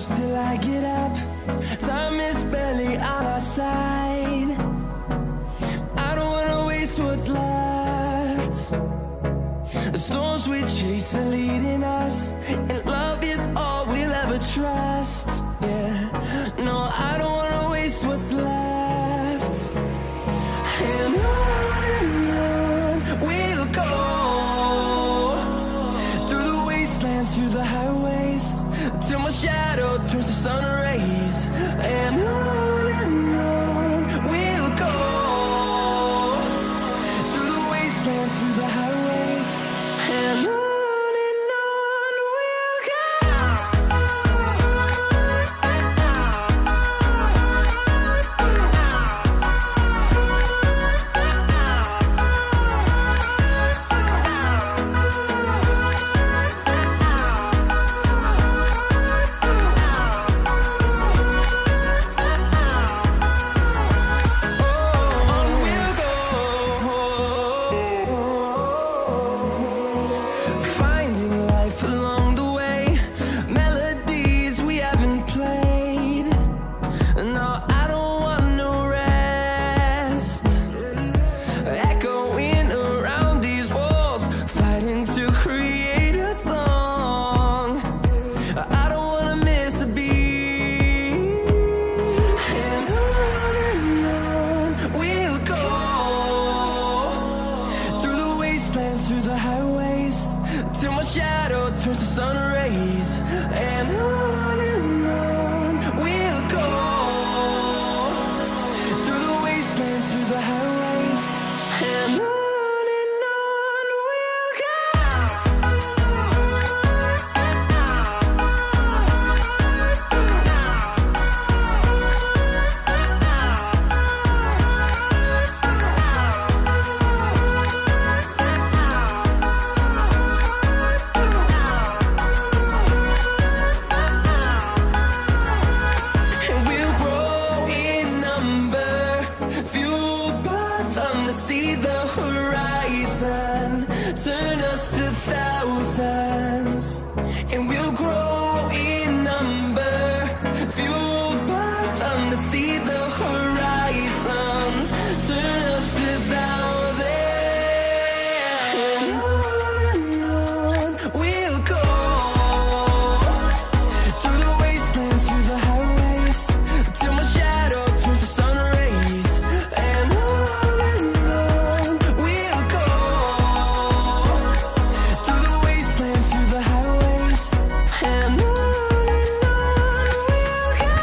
close till I get up. Time is barely on our side. I don't wanna waste what's left. The storms we chase are leading us, and love is all we'll ever trust. Yeah, no, I don't wanna waste what's left. And on we'll go, through the wastelands, through the highways, till my shadow turns to sun rays. And on we'll go, through the wastelands, through the highways, and on we'll go. Finding life along the way, melodies we haven't played. No, I don't want no rest. Echoing around these walls, fighting to create a song. I don't wanna miss a beat. And on we'll go, through the wastelands, through the highways, till my shadow turns to sun rays. And on we'll go, through the wastelands, through the highways, and on we'll go. And we'll grow in number, fueled by them to see the horizon, turn us to thousands. And we'll grow in number, fueled by them to see the horizon, turn us to thousands. And on we'll go, through the wastelands, through the highways, till my shadow turns to sun rays. And on we'll go, through the wastelands, through the highways, and on we'll go.